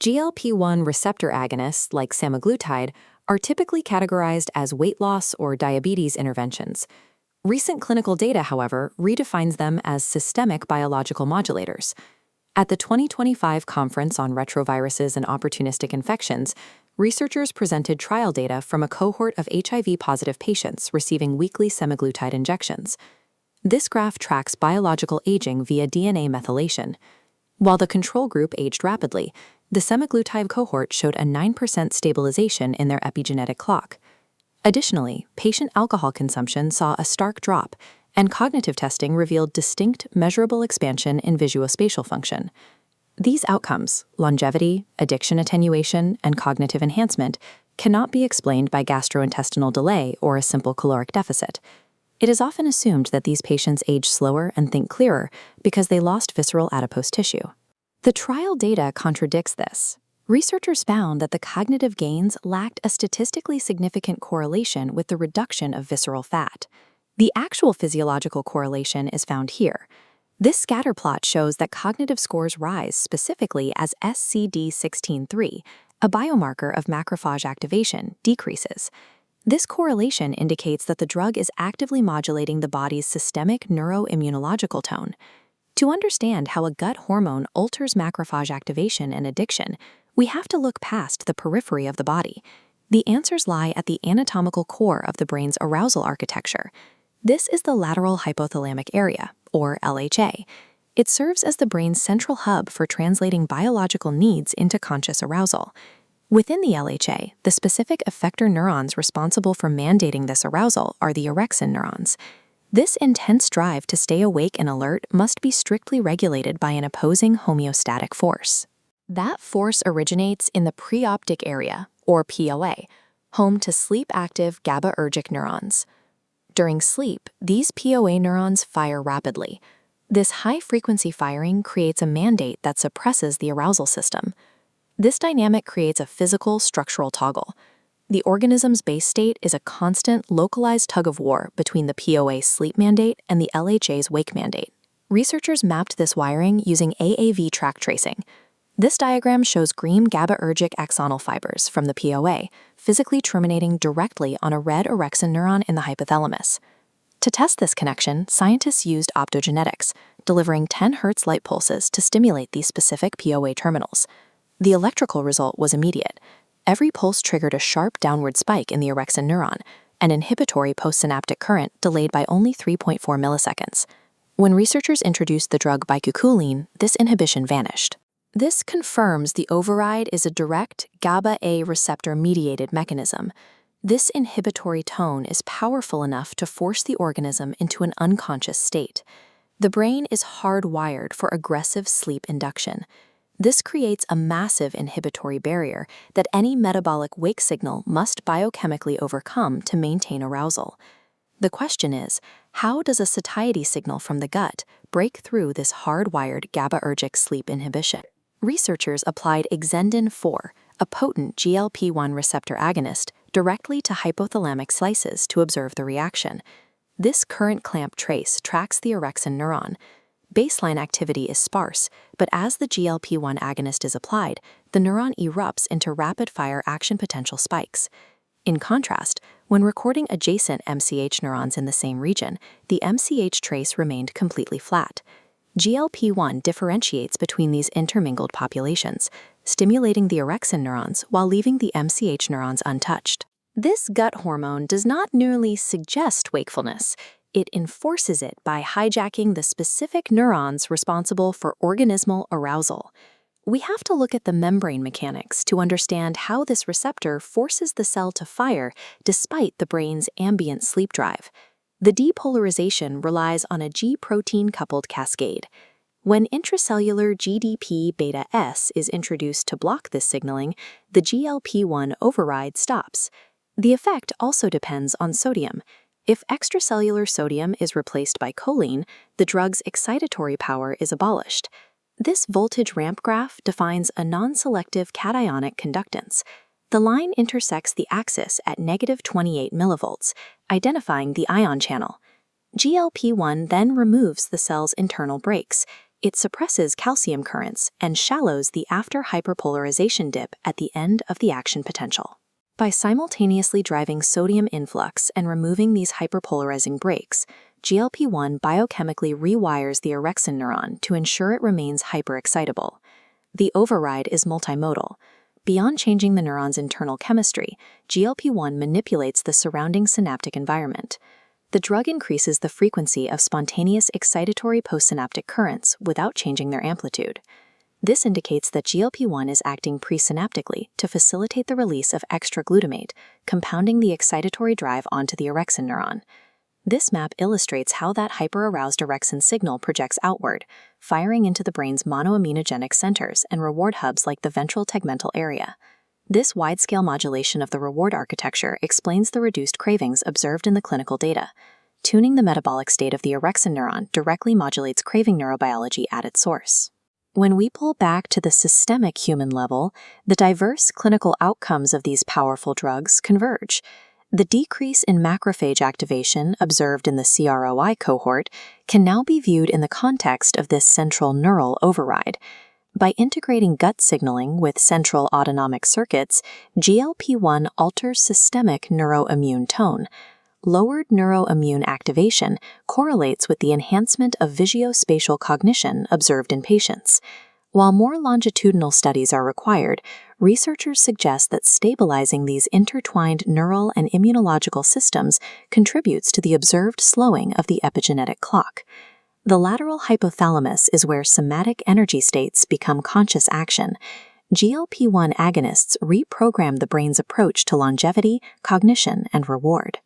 GLP-1 receptor agonists, like semaglutide, are typically categorized as weight loss or diabetes interventions. Recent clinical data, however, redefines them as systemic biological modulators. At the 2025 Conference on Retroviruses and Opportunistic Infections, researchers presented trial data from a cohort of HIV-positive patients receiving weekly semaglutide injections. This graph tracks biological aging via DNA methylation. While the control group aged rapidly, the semaglutide cohort showed a 9% stabilization in their epigenetic clock. Additionally, patient alcohol consumption saw a stark drop, and cognitive testing revealed distinct, measurable expansion in visuospatial function. These outcomes, longevity, addiction attenuation, and cognitive enhancement, cannot be explained by gastrointestinal delay or a simple caloric deficit. It is often assumed that these patients age slower and think clearer because they lost visceral adipose tissue. The trial data contradicts this. Researchers found that the cognitive gains lacked a statistically significant correlation with the reduction of visceral fat. The actual physiological correlation is found here. This scatter plot shows that cognitive scores rise specifically as SCD16-3, a biomarker of macrophage activation, decreases. This correlation indicates that the drug is actively modulating the body's systemic neuroimmunological tone. To understand how a gut hormone alters macrophage activation and addiction, we have to look past the periphery of the body. The answers lie at the anatomical core of the brain's arousal architecture. This is the lateral hypothalamic area, or LHA. It serves as the brain's central hub for translating biological needs into conscious arousal. Within the LHA, the specific effector neurons responsible for mandating this arousal are the orexin neurons. This intense drive to stay awake and alert must be strictly regulated by an opposing homeostatic force. That force originates in the preoptic area, or POA, home to sleep-active GABAergic neurons. During sleep, these POA neurons fire rapidly. This high-frequency firing creates a mandate that suppresses the arousal system. This dynamic creates a physical, structural toggle. The organism's base state is a constant, localized tug-of-war between the POA sleep mandate and the LHA's wake mandate. Researchers mapped this wiring using AAV track tracing. This diagram shows green GABAergic axonal fibers from the POA, physically terminating directly on a red orexin neuron in the hypothalamus. To test this connection, scientists used optogenetics, delivering 10 Hz light pulses to stimulate these specific POA terminals. The electrical result was immediate. Every pulse triggered a sharp downward spike in the orexin neuron, an inhibitory postsynaptic current delayed by only 3.4 milliseconds. When researchers introduced the drug bicuculine, this inhibition vanished. This confirms the override is a direct GABA-A receptor-mediated mechanism. This inhibitory tone is powerful enough to force the organism into an unconscious state. The brain is hardwired for aggressive sleep induction. This creates a massive inhibitory barrier that any metabolic wake signal must biochemically overcome to maintain arousal. The question is, how does a satiety signal from the gut break through this hardwired GABAergic sleep inhibition? Researchers applied exendin-4, a potent GLP-1 receptor agonist, directly to hypothalamic slices to observe the reaction. This current clamp trace tracks the orexin neuron. Baseline activity is sparse, but as the GLP-1 agonist is applied, the neuron erupts into rapid-fire action potential spikes. In contrast, when recording adjacent MCH neurons in the same region, the MCH trace remained completely flat. GLP-1 differentiates between these intermingled populations, stimulating the orexin neurons while leaving the MCH neurons untouched. This gut hormone does not merely suggest wakefulness, it enforces it by hijacking the specific neurons responsible for organismal arousal. We have to look at the membrane mechanics to understand how this receptor forces the cell to fire despite the brain's ambient sleep drive. The depolarization relies on a G-protein-coupled cascade. When intracellular GDP-beta-S is introduced to block this signaling, the GLP-1 override stops. The effect also depends on sodium. If extracellular sodium is replaced by choline, the drug's excitatory power is abolished. This voltage ramp graph defines a non-selective cationic conductance. The line intersects the axis at -28 millivolts, identifying the ion channel. GLP-1 then removes the cell's internal brakes. It suppresses calcium currents and shallows the after hyperpolarization dip at the end of the action potential. By simultaneously driving sodium influx and removing these hyperpolarizing brakes, GLP-1 biochemically rewires the orexin neuron to ensure it remains hyperexcitable. The override is multimodal. Beyond changing the neuron's internal chemistry, GLP-1 manipulates the surrounding synaptic environment. The drug increases the frequency of spontaneous excitatory postsynaptic currents without changing their amplitude. This indicates that GLP-1 is acting presynaptically to facilitate the release of extra glutamate, compounding the excitatory drive onto the orexin neuron. This map illustrates how that hyperaroused orexin signal projects outward, firing into the brain's monoaminogenic centers and reward hubs like the ventral tegmental area. This wide-scale modulation of the reward architecture explains the reduced cravings observed in the clinical data. Tuning the metabolic state of the orexin neuron directly modulates craving neurobiology at its source. When we pull back to the systemic human level, the diverse clinical outcomes of these powerful drugs converge. The decrease in macrophage activation observed in the CROI cohort can now be viewed in the context of this central neural override. By integrating gut signaling with central autonomic circuits, GLP-1 alters systemic neuroimmune tone. Lowered neuroimmune activation correlates with the enhancement of visuospatial cognition observed in patients. While more longitudinal studies are required, researchers suggest that stabilizing these intertwined neural and immunological systems contributes to the observed slowing of the epigenetic clock. The lateral hypothalamus is where somatic energy states become conscious action. GLP-1 agonists reprogram the brain's approach to longevity, cognition, and reward.